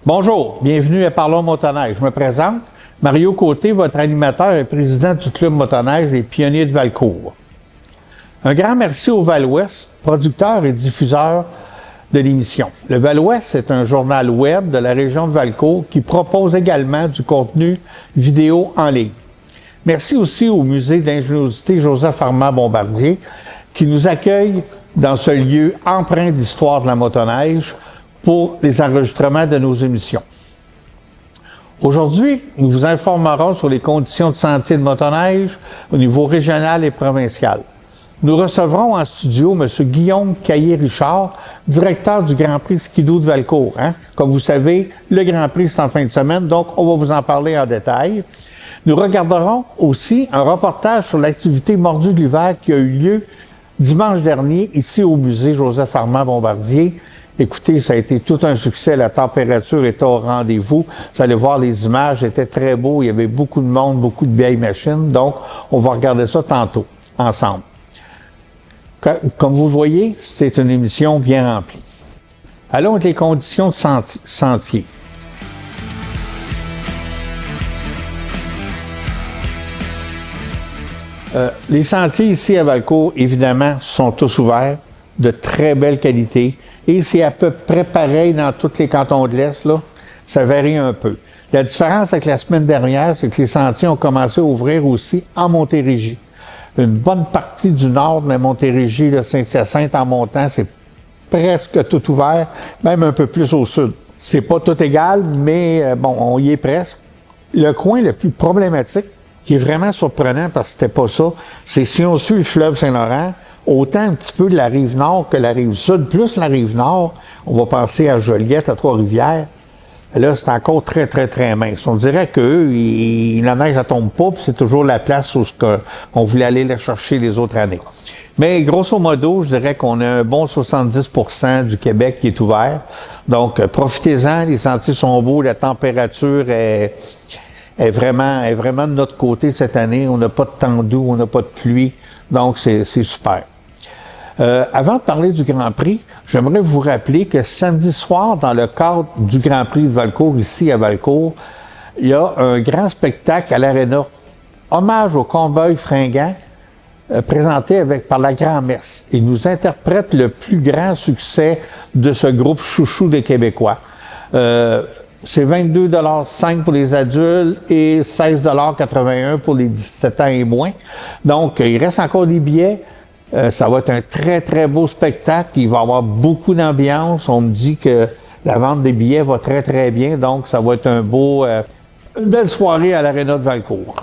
Bonjour, bienvenue à Parlons Motoneige. Je me présente, Mario Côté, votre animateur et président du Club Motoneige Les Pionniers de Valcourt. Un grand merci au Val-Ouest, producteur et diffuseur de l'émission. Le Val-Ouest est un journal web de la région de Valcourt qui propose également du contenu vidéo en ligne. Merci aussi au Musée d'ingéniosité Joseph-Armand Bombardier qui nous accueille dans ce lieu empreint d'histoire de la motoneige pour les enregistrements de nos émissions. Aujourd'hui, nous vous informerons sur les conditions de sentier de motoneige au niveau régional et provincial. Nous recevrons en studio M. Guillaume Caillé-Richard, directeur du Grand Prix Skidoo de Valcourt. Comme vous savez, le Grand Prix, c'est en fin de semaine, donc on va vous en parler en détail. Nous regarderons aussi un reportage sur l'activité Mordue de l'hiver qui a eu lieu dimanche dernier ici au musée Joseph-Armand Bombardier. Écoutez, ça a été tout un succès, la température était au rendez-vous. Vous allez voir, les images étaient très beaux, il y avait beaucoup de monde, beaucoup de vieilles machines, donc on va regarder ça tantôt, ensemble. Comme vous voyez, c'est une émission bien remplie. Allons avec les conditions de sentier. Les sentiers ici à Valcourt, évidemment, sont tous ouverts, de très belle qualité, et c'est à peu près pareil dans tous les cantons de l'Est, là. Ça varie un peu. La différence avec la semaine dernière, c'est que les sentiers ont commencé à ouvrir aussi en Montérégie. Une bonne partie du nord de la Montérégie, de Saint-Hyacinthe en montant, c'est presque tout ouvert, même un peu plus au sud. C'est pas tout égal, mais bon, on y est presque. Le coin le plus problématique, qui est vraiment surprenant parce que c'était pas ça, c'est si on suit le fleuve Saint-Laurent, autant un petit peu de la rive nord que la rive sud, plus la rive nord, on va penser à Joliette, à Trois-Rivières. Là, c'est encore très, très, très mince. On dirait qu'eux, la neige ne tombe pas, puis c'est toujours la place où on voulait aller la chercher les autres années. Mais grosso modo, je dirais qu'on a un bon 70% du Québec qui est ouvert. Donc, profitez-en, les sentiers sont beaux, la température est vraiment de notre côté cette année. On n'a pas de temps doux, on n'a pas de pluie, donc c'est super. Avant de parler du Grand Prix, j'aimerais vous rappeler que samedi soir, dans le cadre du Grand Prix de Valcourt, ici à Valcourt, il y a un grand spectacle à l'Arena. Hommage au Cowboy fringant, présenté par la Grand-Messe. Il nous interprète le plus grand succès de ce groupe chouchou des Québécois. C'est 22,5 $ pour les adultes et 16,81 $ pour les 17 ans et moins. Donc, il reste encore des billets. Ça va être un très, très beau spectacle. Il va y avoir beaucoup d'ambiance. On me dit que la vente des billets va très, très bien. Donc, ça va être une belle soirée à l'Arena de Valcourt.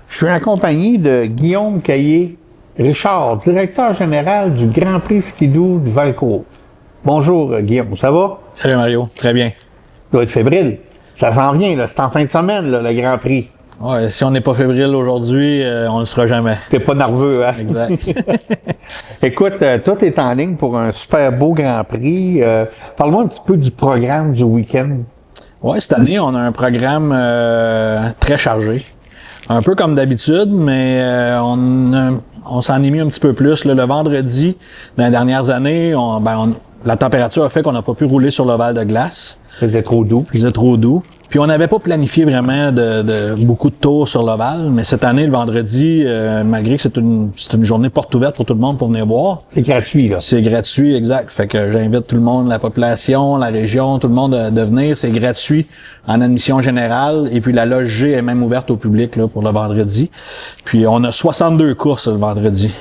Je suis accompagné de Guillaume Caillé-Richard, directeur général du Grand Prix Skidoo de Valcourt. Bonjour Guillaume, ça va? Salut Mario, très bien. Tu dois être fébrile. Ça s'en vient, là. C'est en fin de semaine, là, le Grand Prix. Ouais, si on n'est pas fébrile aujourd'hui, on ne le sera jamais. T'es pas nerveux, hein? Exact. Écoute, toi, t'es en ligne pour un super beau Grand Prix. Parle-moi un petit peu du programme du week-end. Ouais, cette année, on a un programme très chargé. Un peu comme d'habitude, mais on s'en est mis un petit peu plus. Là, le vendredi, dans les dernières années, la température a fait qu'on n'a pas pu rouler sur l'ovale de glace. Ça faisait trop doux. Il faisait trop doux. Puis on n'avait pas planifié vraiment de beaucoup de tours sur l'ovale, mais cette année, le vendredi, malgré que c'est une journée porte ouverte pour tout le monde pour venir voir. C'est gratuit, là. C'est gratuit, exact. Fait que j'invite tout le monde, la population, la région, tout le monde de venir. C'est gratuit en admission générale. Et puis la loge G est même ouverte au public là pour le vendredi. Puis on a 62 courses le vendredi.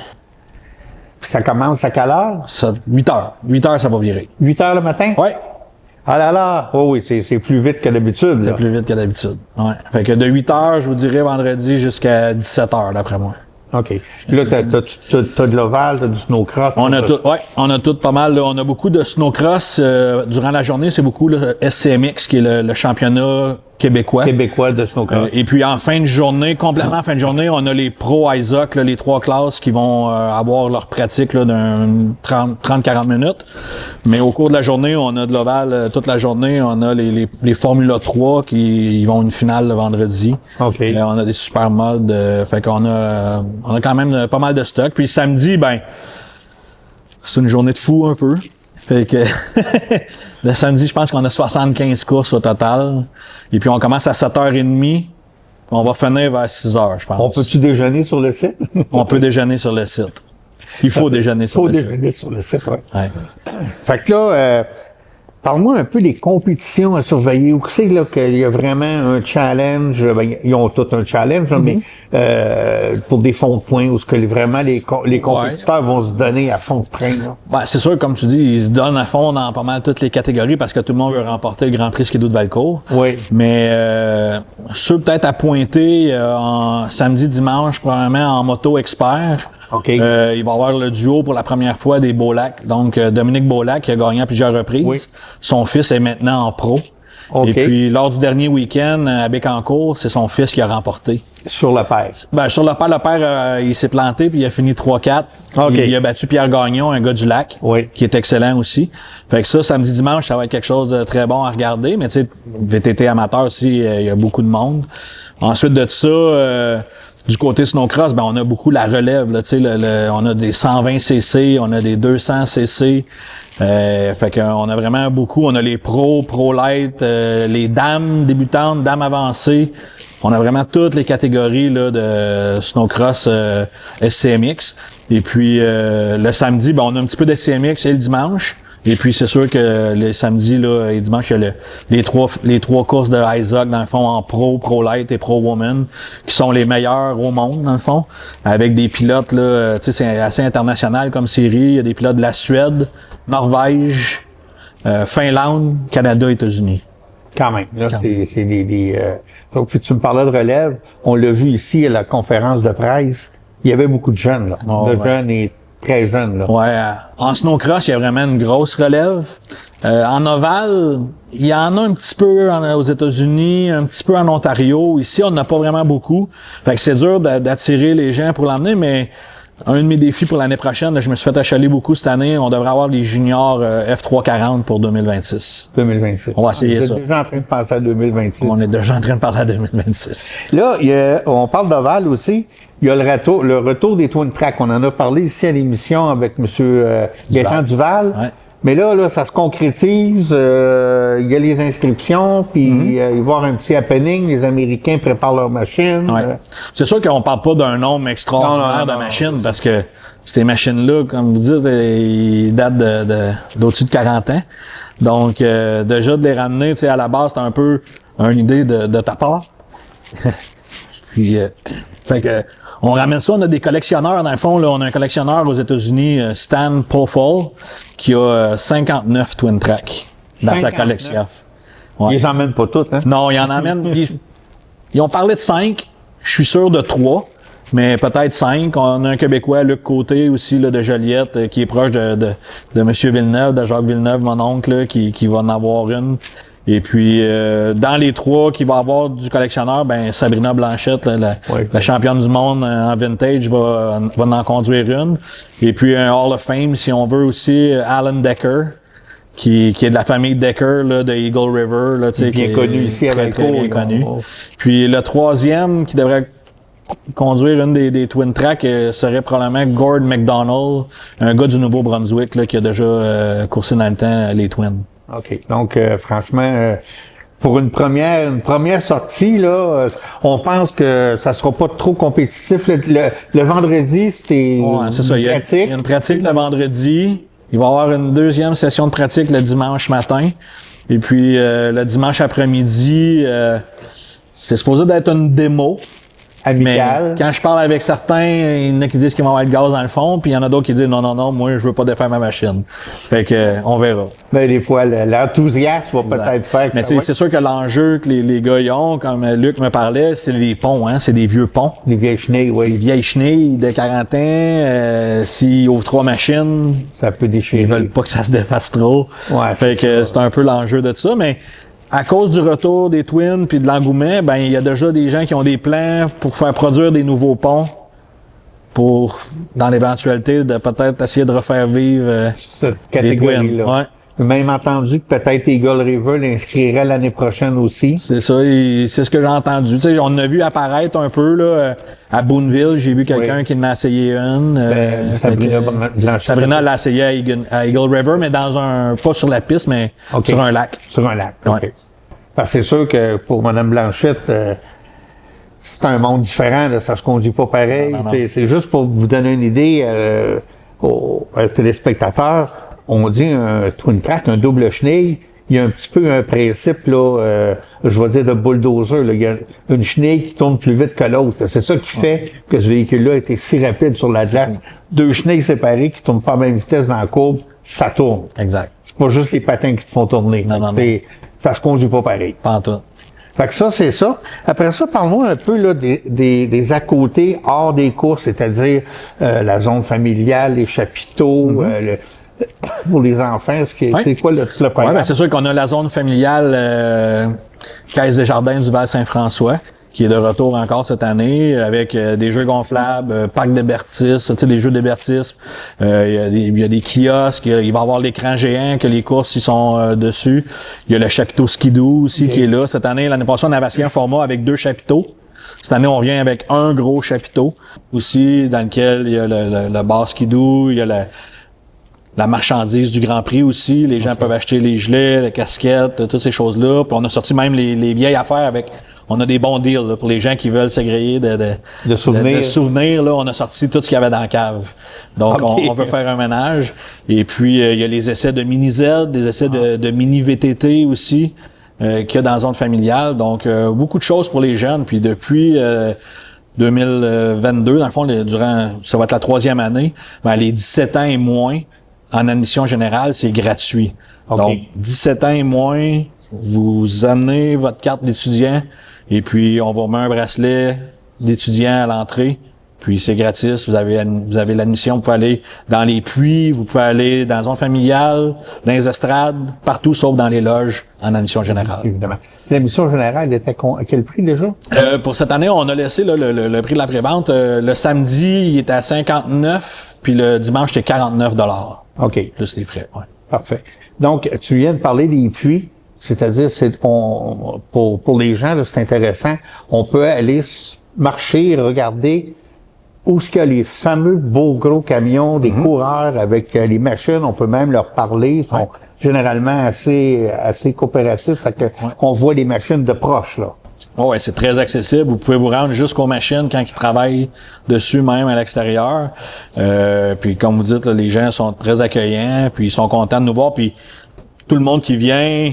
Puis ça commence à quelle heure? 8 heures. 8 heures, ça va virer. 8 heures le matin? Ouais. Ah là là! Oh oui, c'est plus vite que d'habitude. C'est plus vite que d'habitude. Ouais. Fait que de 8 heures, je vous dirais vendredi jusqu'à 17 heures, d'après moi. OK. Là, t'as de l'ovale, t'as du snowcross. On a tout pas mal. Là. On a beaucoup de snowcross. Durant la journée, c'est beaucoup le SCMX, qui est le championnat québécois. Québécois de snowcross. Et puis en fin de journée, complètement en fin de journée, on a les pros Isaac, là, les 3 classes qui vont avoir leur pratique là, d'un 30-40 minutes. Mais au cours de la journée, on a de l'ovale toute la journée. On a les Formula 3 qui vont une finale le vendredi. OK. On a des super modes. Fait qu'on a quand même pas mal de stock. Puis samedi, c'est une journée de fou un peu. Fait que le samedi, je pense qu'on a 75 courses au total. Et puis on commence à 7h30. On va finir vers 6h, je pense. On peut-tu déjeuner sur le site? On peut déjeuner sur le site. Il faut déjeuner sur le site. Il faut déjeuner sur le site, oui. Ouais. Fait que là, parle-moi un peu des compétitions à surveiller. Où c'est là qu'il y a vraiment un challenge? Ils ont tous un challenge, mais pour des fonds de points, où ce que vraiment les compétiteurs vont se donner à fond de train. Là. C'est sûr, comme tu dis, ils se donnent à fond dans pas mal toutes les catégories parce que tout le monde veut remporter le Grand Prix Skidoo de Valcourt. Oui. Mais ceux peut-être à pointer samedi, dimanche, probablement en moto expert. Okay. Il va y avoir le duo pour la première fois des Beaulac. Donc, Dominique Beaulac qui a gagné à plusieurs reprises. Oui. Son fils est maintenant en pro. Okay. Et puis, lors du dernier week-end à Bécancour, c'est son fils qui a remporté. Sur le père? Sur le père, il s'est planté puis il a fini 3-4. Okay. Il a battu Pierre Gagnon, un gars du lac, qui est excellent aussi. Fait que ça, samedi, dimanche, ça va être quelque chose de très bon à regarder. Mais tu sais, VTT amateur aussi, il y a beaucoup de monde. Ensuite de ça... du côté snowcross, on a beaucoup la relève, là, tu sais, on a des 120 cc, on a des 200 cc, fait qu'on a vraiment beaucoup, on a les pro light, les dames débutantes, dames avancées, on a vraiment toutes les catégories là de snowcross SCMX. Et puis le samedi, on a un petit peu de SCMX et le dimanche. Et puis, c'est sûr que le samedi là, et dimanche, il y a les trois courses de Isaac, dans le fond, en pro light et pro woman, qui sont les meilleurs au monde, dans le fond, avec des pilotes, là, tu sais, c'est assez international comme série. Il y a des pilotes de la Suède, Norvège, Finlande, Canada, États-Unis. Quand même. Là, c'est des donc, puis tu me parlais de relève. On l'a vu ici à la conférence de presse. Il y avait beaucoup de jeunes, là. Jeunes et très jeunes, là. Ouais. En snowcross, il y a vraiment une grosse relève. En ovale, il y en a un petit peu aux États-Unis, un petit peu en Ontario. Ici, on n'a pas vraiment beaucoup. Fait que c'est dur d'attirer les gens pour l'emmener, mais un de mes défis pour l'année prochaine, là, je me suis fait achaler beaucoup cette année. On devrait avoir les juniors F340 pour 2026. 2026. On va essayer ça. On est déjà en train de penser à 2026. On est déjà en train de parler à 2026. Là, on parle d'ovale aussi. Il y a le retour des Twin Tracks. On en a parlé ici à l'émission avec M. Gaétan Duval. Ouais. Mais là, ça se concrétise. Il y a les inscriptions, puis il va y avoir un petit happening. Les Américains préparent leurs machines. Ouais. C'est sûr qu'on parle pas d'un nombre extraordinaire de machines, parce que ces machines-là, comme vous dites, ils datent d'au-dessus de 40 ans. Donc, déjà de les ramener, tu sais, à la base, c'est un peu une idée de ta part. Puis, fait que, on ramène ça, on a des collectionneurs, dans le fond, là, on a un collectionneur aux États-Unis, Stan Pofall, qui a 59 Twin Track dans sa collection. Ouais. Ils les emmènent pas toutes, hein? Non, ils en emmènent. Ils ont parlé de 5, je suis sûr de 3, mais peut-être 5. On a un Québécois, Luc Côté aussi, là, de Joliette, qui est proche de M. Villeneuve, de Jacques Villeneuve, mon oncle, là, qui va en avoir une. Et puis, dans les 3 qu'il va avoir du collectionneur, ben Sabrina Blanchette, là, la championne du monde en vintage, va en conduire une. Et puis, un Hall of Fame, si on veut aussi, Alan Decker, qui est de la famille Decker, là, de Eagle River, là, tu sais, bien connu ici à Valcourt. Bien connu. Puis, le 3e qui devrait conduire une des Twin Track serait probablement Gord McDonald, un gars du Nouveau-Brunswick, là, qui a déjà coursé dans le temps les Twins. OK. Donc, franchement, pour une première sortie, là, on pense que ça sera pas trop compétitif. Le vendredi, c'était c'est ça. Il y a une pratique le vendredi. Il va y avoir une deuxième session de pratique le dimanche matin. Et puis, le dimanche après-midi, c'est supposé d'être une démo. Amical. Mais quand je parle avec certains, il y en a qui disent qu'ils vont être gaz dans le fond, puis il y en a d'autres qui disent non, moi je veux pas défaire ma machine. Fait que on verra. Ben des fois l'enthousiasme va peut-être faire que mais tu sais, c'est sûr que l'enjeu que les gars y ont, comme Luc me parlait, c'est les ponts, hein, c'est des vieux ponts. Les vieilles chenilles, oui. Les vieilles chenilles de 40 ans, s'ils ouvrent 3 machines, ça peut déchirer. Ils veulent pas que ça se défasse trop. Ouais. Fait que c'est un peu l'enjeu de ça, mais à cause du retour des Twins puis de l'engouement, ben il y a déjà des gens qui ont des plans pour faire produire des nouveaux ponts pour, dans l'éventualité, de peut-être essayer de refaire vivre cette catégorie-là. Ouais. J'ai même entendu que peut-être Eagle River l'inscrirait l'année prochaine aussi. C'est ça, c'est ce que j'ai entendu. Tu sais, on a vu apparaître un peu là à Boonville, j'ai vu quelqu'un qui en a essayé une. Sabrina l'a essayé à Eagle River, mais dans pas sur la piste, mais sur un lac. Sur un lac, ouais. OK. Parce que c'est sûr que pour Mme Blanchette, c'est un monde différent, là, ça se conduit pas pareil. Non. C'est juste pour vous donner une idée aux téléspectateurs. On dit un Twin Track, un double chenille, il y a un petit peu un principe, là, je vais dire de bulldozer. Là. Il y a une chenille qui tourne plus vite que l'autre. C'est ça qui fait que ce véhicule-là a été si rapide sur la glace. 2 chenilles séparées qui tournent pas à la même vitesse dans la courbe, ça tourne. Exact. C'est pas juste les patins qui te font tourner. Non. Ça se conduit pas pareil. Pas en tout. Fait que ça, c'est ça. Après ça, parle-moi un peu là, des à-côtés hors des courses, c'est-à-dire la zone familiale, les chapiteaux, pour les enfants, c'est quoi le programme? Oui, ben c'est sûr qu'on a la zone familiale Caisse des Jardins du Val-Saint-François, qui est de retour encore cette année, avec des jeux gonflables, parc d'hébertisme, tu sais, des jeux d'hébertisme. Il y a des kiosques, il va y avoir l'écran géant que les courses ils sont dessus. Il y a le chapiteau skidoo aussi qui est là. Cette année, l'année passée, on avait essayé un format avec 2 chapiteaux. Cette année, on revient avec un gros chapiteau aussi, dans lequel il y a le bar skidoo, il y a la marchandise du Grand Prix aussi. Les gens peuvent acheter les gilets, les casquettes, toutes ces choses-là. Puis on a sorti même les vieilles affaires avec... On a des bons deals là, pour les gens qui veulent s'agréer de souvenirs. Là, on a sorti tout ce qu'il y avait dans la cave. Donc, on veut faire un ménage. Et puis, il y a les essais de mini-Z, des essais de mini-VTT aussi qu'il y a dans la zone familiale. Donc, beaucoup de choses pour les jeunes. Puis depuis 2022, dans le fond, ça va être la 3e année, ben, les 17 ans et moins, en admission générale, c'est gratuit. Okay. Donc, 17 ans et moins, vous amenez votre carte d'étudiant et puis on vous remet un bracelet d'étudiant à l'entrée. Puis c'est gratis, vous avez l'admission, vous pouvez aller dans les puits, vous pouvez aller dans la zone familiale, dans les estrades, partout sauf dans les loges en admission générale. Évidemment. L'admission générale était à quel prix déjà? Pour cette année, on a laissé là, le prix de la prévente. Le samedi, il était à 59, puis le dimanche, c'était 49 $. OK. Plus les frais, ouais. Parfait. Donc, tu viens de parler des puits, c'est-à-dire, pour les gens, là, c'est intéressant, on peut aller marcher, regarder où est-ce qu'il y a les fameux beaux gros camions des coureurs avec les machines, on peut même leur parler, ils sont généralement assez coopératifs, fait que on voit les machines de proche, là. Ouais, c'est très accessible. Vous pouvez vous rendre jusqu'aux machines quand ils travaillent dessus, même à l'extérieur. Puis comme vous dites, là, les gens sont très accueillants, puis ils sont contents de nous voir. Puis tout le monde qui vient,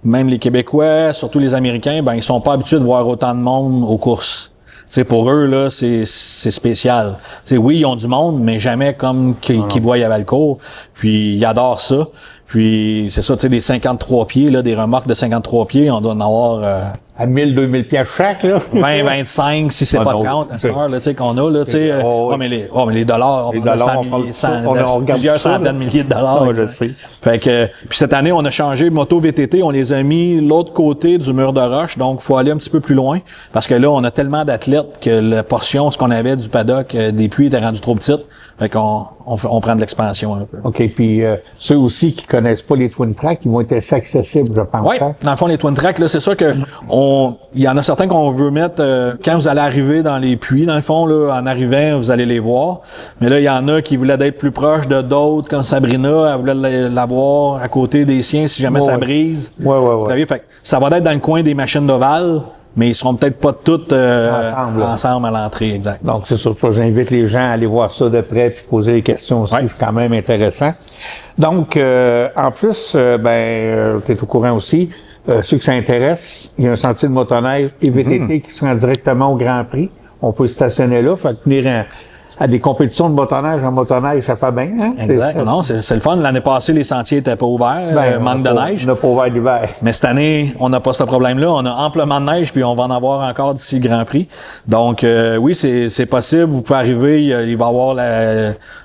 même les Québécois, surtout les Américains, ben ils sont pas habitués de voir autant de monde aux courses. T'sais, pour eux, là, c'est spécial. T'sais, oui, ils ont du monde, mais jamais comme qu'ils voient à Valcourt. Puis ils adorent ça. Puis c'est ça, tu sais, des 53 pieds, là, des remorques de 53 pieds, on doit en avoir à 1000, 2000 pièces chaque, là. 20, 25, si c'est pas 30 à cette heure, là, tu sais, qu'on a, là, tu sais. Mais les dollars, on a plusieurs centaines de milliers de dollars. Je sais. Fait que, puis cette année, on a changé moto VTT, on les a mis l'autre côté du mur de roche, donc faut aller un petit peu plus loin, parce que là, on a tellement d'athlètes que la portion, ce qu'on avait du paddock, des puits était rendue trop petite. Fait qu'on prend de l'expansion un peu. OK. Puis ceux aussi qui connaissent pas les Twin Tracks, ils vont être assez accessibles, je pense. Oui, dans le fond, les Twin Tracks, là, c'est sûr que il y en a certains qu'on veut mettre quand vous allez arriver dans les puits, dans le fond, là, en arrivant, vous allez les voir. Mais là, il y en a qui voulaient être plus proches de d'autres, comme Sabrina, elle voulait l'avoir à côté des siens si jamais ça brise. Ouais. Fait que ça va être dans le coin des machines d'ovale. Mais ils seront peut-être pas toutes ensemble à l'entrée, exact. Donc, c'est sûr que j'invite les gens à aller voir ça de près puis poser des questions aussi, c'est quand même intéressant. Donc, en plus, tu es au courant aussi, ceux qui s'intéressent, il y a un sentier de motoneige et VTT qui se rend directement au Grand Prix. On peut stationner là, fait que venir à des compétitions de motoneige en motoneige, ça fait bien, hein? Exact. Non, c'est le fun. L'année passée, les sentiers étaient pas ouverts, manque de neige. On n'a pas ouvert l'hiver. Mais cette année, on n'a pas ce problème-là. On a amplement de neige, puis on va en avoir encore d'ici le Grand Prix. Donc, oui, c'est possible. Vous pouvez arriver, il va y avoir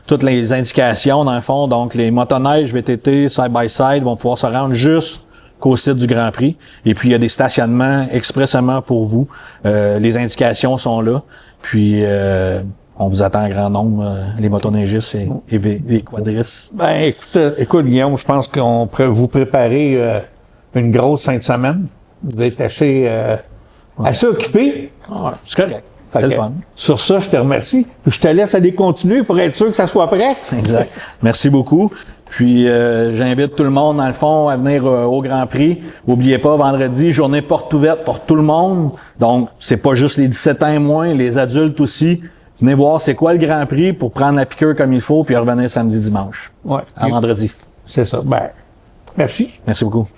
toutes les indications, dans le fond. Donc, les motoneiges VTT, side-by-side, vont pouvoir se rendre jusqu'au site du Grand Prix. Et puis, il y a des stationnements expressément pour vous. Les indications sont là. Puis, on vous attend en grand nombre, les motoneigistes et les quadristes. Écoute, Guillaume, je pense qu'on pourrait vous préparer une grosse fin de semaine. Vous êtes assez occupé. C'est correct. C'est le fun. Sur ça, je te remercie. Puis je te laisse aller continuer pour être sûr que ça soit prêt. Exact. Merci beaucoup. Puis j'invite tout le monde, dans le fond, à venir au Grand Prix. N'oubliez pas, vendredi, journée porte ouverte pour tout le monde. Donc, c'est pas juste les 17 ans et moins, les adultes aussi. Venez voir c'est quoi le Grand Prix pour prendre la piqûre comme il faut puis revenir samedi, dimanche. Ouais. À vendredi. C'est ça. Merci. Merci beaucoup.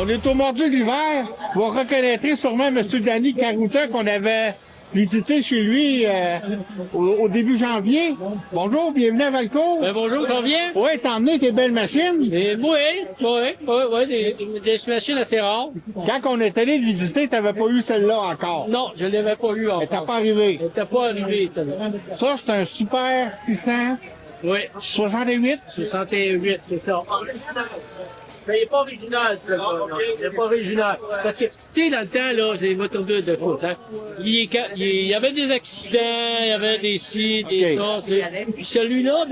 On est au mardi de l'hiver. Vous reconnaîtrez sûrement M. Danny Carouta qu'on avait visité chez lui au début janvier. Bonjour, bienvenue à Valcourt. Bonjour, ça va bien? Oui, t'as emmené tes belles machines. Oui, des machines assez rares. Quand on est allé te visiter, t'avais pas eu celle-là encore. Non, je ne l'avais pas eu encore. Elle t'a pas arrivé. Elle n'était pas arrivée, celle-là. Ça, c'est un super 600. Oui. 68. 68, c'est ça. Mais il n'est pas original, ce gars, non. Il n'est pas original. Parce que, tu sais, dans le temps, là, c'est les moteurs de course, hein. Il y avait des accidents, il y avait des ci, des ça, tu sais. Puis celui-là,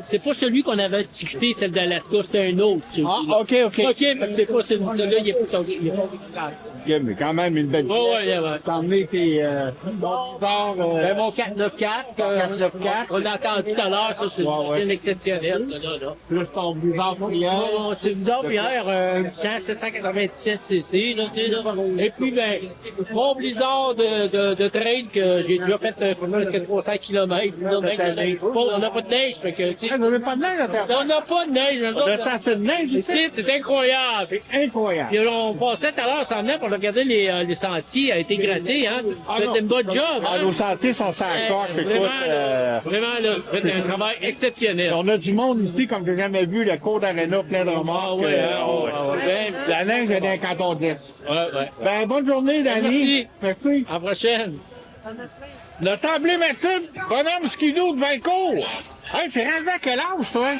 c'est pas celui qu'on avait discuté, celle d'Alaska, c'était un autre. Ah, OK. OK, fait que c'est pas celui-là, il est pas original. Yeah, mais quand même une belle. Ouais. T'as emmené tes Mon 494, 494. on a entendu tout à l'heure, ça, c'est une exceptionnelle, ça, là. C'est ton buvard prière. C'est une bizarre hier, 797 cc, là, tu sais, là. Et puis, mon blizzard de trail que j'ai déjà fait presque 300 km, là, on n'a pas de neige, fait que, tu sais. Vous n'avez pas de neige à faire? On n'a pas de neige, On a assez de neige ici? C'est incroyable. C'est incroyable. Puis on passait tout à l'heure, on s'en venait pour regarder les sentiers, a été gratté, hein. Faites une bonne job, hein. Nos sentiers sont sans coche, Vraiment, là, faites un travail exceptionnel. On a du monde ici, comme j'ai jamais vu, le cours d'Arena plein de remorques. La neige est dans le canton de l'Est. Ouais. Bonne journée, Danny. Merci. À la prochaine. Notre emblématique bonhomme skidoo de Valcourt. Hey, t'es rendu à quel âge, toi?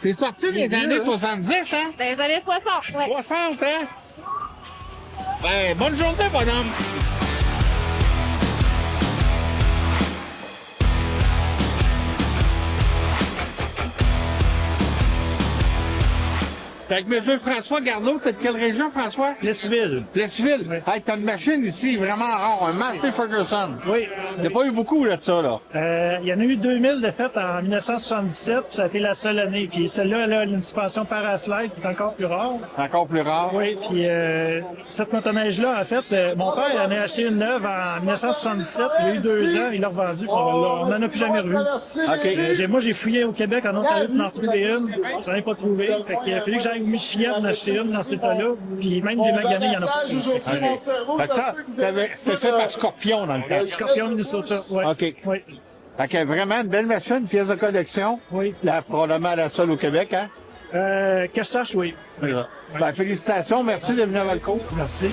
T'es sorti des années 70, hein? Dans les années 60, ouais. 60, hein? Bonne journée, bonhomme. Fait que M. François Garneau, c'est de quelle région, François? Plessisville. Plessisville. Oui. Hey, t'as une machine ici vraiment rare, un Massey Ferguson. Oui. Il n'y a pas eu beaucoup là, de ça, là. Il y en a eu 2000 de fait en 1977, puis ça a été la seule année. Puis celle-là, elle a une suspension paraslide qui est encore plus rare. Encore plus rare? Oui, puis cette motoneige-là, en fait, mon père en a acheté une neuve en 1977, il a eu 2 ans, il l'a revendue, on n'en a plus jamais revu. OK. Moi, j'ai fouillé au Québec, en Ontario, pour en trouver une. J'en ai pas trouvé. Fait qu'il a fallu que j'aille au Michigan en acheter une dans cet état-là, puis même des maganés, il y en a pas. Fait que ça, c'est fait par Scorpion dans le temps. Scorpion, Minnesota, oui. OK. Oui. Fait que vraiment une belle machine, une pièce de collection. Oui. Là, probablement la seule au Québec, hein? Que je sache, oui. Félicitations, merci de venir à Valcourt. Merci.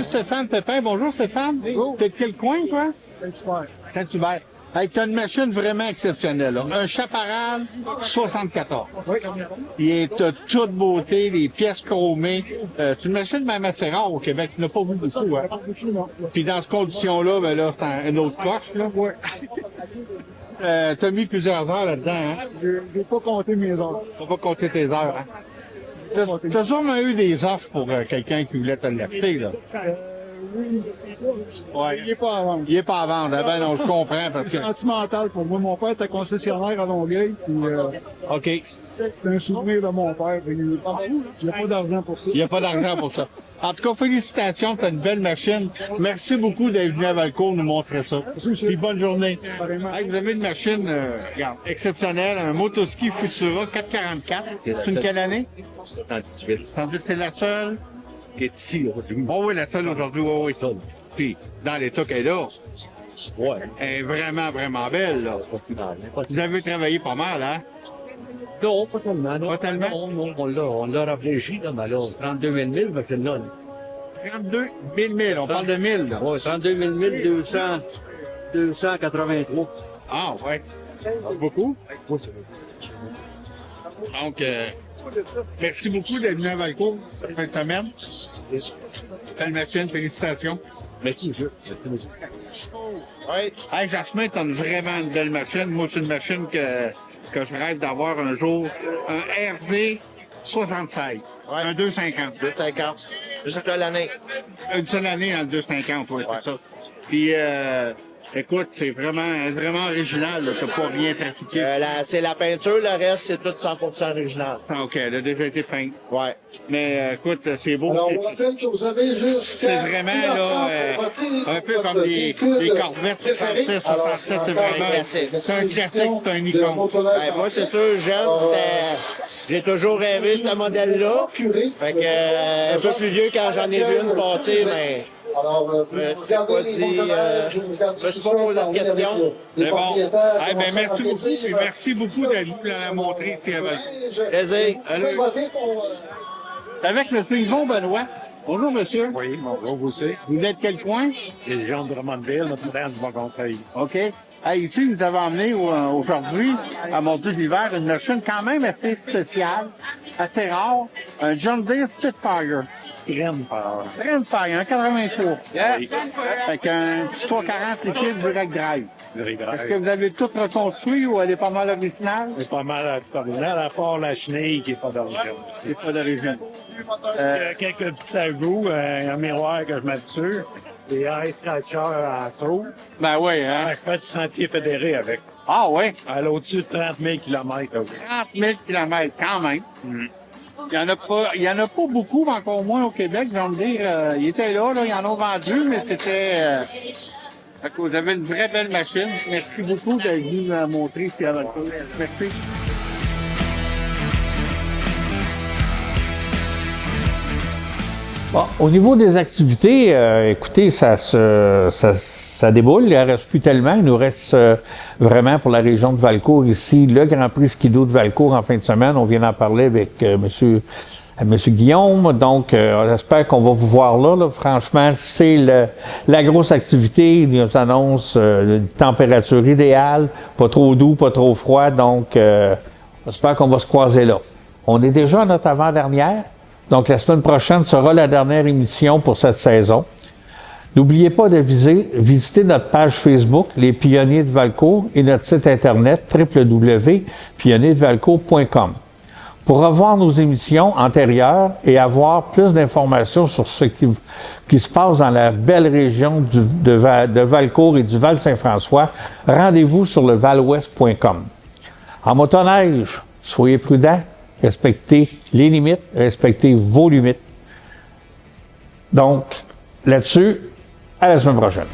Stéphane Pépin. Bonjour Stéphane. Bonjour. T'es de quel coin, toi? Saint-Hubert. Saint-Hubert. Hey, t'as une machine vraiment exceptionnelle, là. Un Chaparral 74. Oui. Il est de toute beauté, les pièces chromées. C'est une machine même assez rare au Québec. Tu n'as pas vu beaucoup, hein? Puis dans cette condition-là, ben là, c'est une autre coche, là. Oui. T'as mis plusieurs heures là-dedans, hein? J'ai pas compté mes heures. T'as pas compté tes heures, hein? T'as sûrement eu des offres pour quelqu'un qui voulait te l'acheter, là. Oui. Ouais. Il est pas à vendre. Il est pas à vendre. Eh ben non, je comprends parce C'est que... sentimental pour moi. Mon père était concessionnaire à Longueuil, puis OK. c'est un souvenir de mon père. Il n'y a pas d'argent pour ça. Il n'y a pas d'argent pour ça. En tout cas, félicitations, t'as une belle machine. Merci beaucoup d'être venu à Valcourt nous montrer ça. Puis bonne journée. Hey, vous avez une machine regarde, exceptionnelle, un motoski Futura 444. C'est une quelle année? 118. 118, c'est la seule? Qui est ici aujourd'hui. Oh oui, la seule aujourd'hui, oui, oui. Puis, dans l'état qu'elle est là, Ouais. elle est vraiment, vraiment belle, là. Vous avez travaillé pas mal, hein? Non, pas tellement. Non, Pas tellement? Non, on l'a rafraîchi, là, mais là, 32 000 milles, parce que là, 32 000, on parle de 1000, là. ouais, 32 000 milles, 283. Ah, ouais. C'est beaucoup. Donc, merci beaucoup d'être venu à Valcourt cette fin de semaine. Belle machine, félicitations. Merci, monsieur. Oui. Hey, Jasmin, t'as vraiment une belle machine. Moi, c'est une machine que je rêve d'avoir un jour. Un RV 76. Ouais. Un 250. 250. Juste l'année. Une seule année en 250, oui, c'est ça. Puis, écoute, c'est vraiment original, là. T'as pas rien trafiqué. C'est la peinture, le reste, c'est tout 100% original. OK, elle a déjà été peinte. Ouais. Mais écoute, c'est beau. Alors, on rappelle que vous avez juste... C'est vraiment, là, un peu comme les Corvettes 66, 67, c'est vraiment... C'est un classique, c'est un icône. Moi, c'est sûr, jeune, j'ai toujours rêvé ce modèle-là. Fait que, un peu plus vieux quand j'en ai vu une pâtir, mais... Alors, regardez les montagnages, je vous me suis pas posé de questions. C'est bon. Eh ben, merci beaucoup. Puis merci beaucoup d'être venu la montrer ici à Valcourt. Plaisir. Avec le Yvon Benoît. Bonjour, monsieur. Oui, bonjour, vous aussi. Vous êtes quel coin? Les gens de Drummondville, notre frère du Bon Conseil. OK. Ici, nous avons emmené aujourd'hui, à Mondieu d'hiver, une machine quand même assez spéciale, assez rare, un John Deere Spitfire. Spitfire, un 83. Yes. Avec un petit 340 liquide direct drive. Est-ce que vous avez tout reconstruit ou elle est pas mal originale? C'est pas mal original, à part la chenille qui est pas d'origine. C'est pas d'origine. Il y a quelques petits agouts, un miroir que je mets dessus, des ice scratchers en dessous. Ben oui, hein? Je fais du sentier fédéré avec. Ah oui? Elle a au-dessus de 30 000 km. 30 000 km, quand même. Il y en a pas beaucoup, encore moins au Québec, je vais me dire. Il était là, ils en ont vendu, mais c'était... vous avez une vraie belle machine. Merci beaucoup d'être venu me montrer ici à Valcourt. Merci. Bon, au niveau des activités, écoutez, ça déboule, il ne reste plus tellement. Il nous reste vraiment pour la région de Valcourt ici, le Grand Prix Ski-Doo de Valcourt en fin de semaine. On vient d'en parler avec Monsieur Guillaume. Donc, j'espère qu'on va vous voir là. Franchement, c'est la grosse activité. Il nous annonce une température idéale, pas trop doux, pas trop froid. Donc, j'espère qu'on va se croiser là. On est déjà à notre avant-dernière. Donc, la semaine prochaine sera la dernière émission pour cette saison. N'oubliez pas de visiter notre page Facebook, Les Pionniers de Valcourt, et notre site Internet, www.pionniersdevalcourt.com. Pour revoir nos émissions antérieures et avoir plus d'informations sur ce qui se passe dans la belle région de Valcourt et du Val-Saint-François, rendez-vous sur le valouest.com. En motoneige, soyez prudents. Respectez les limites, respectez vos limites. Donc, là-dessus, à la semaine prochaine.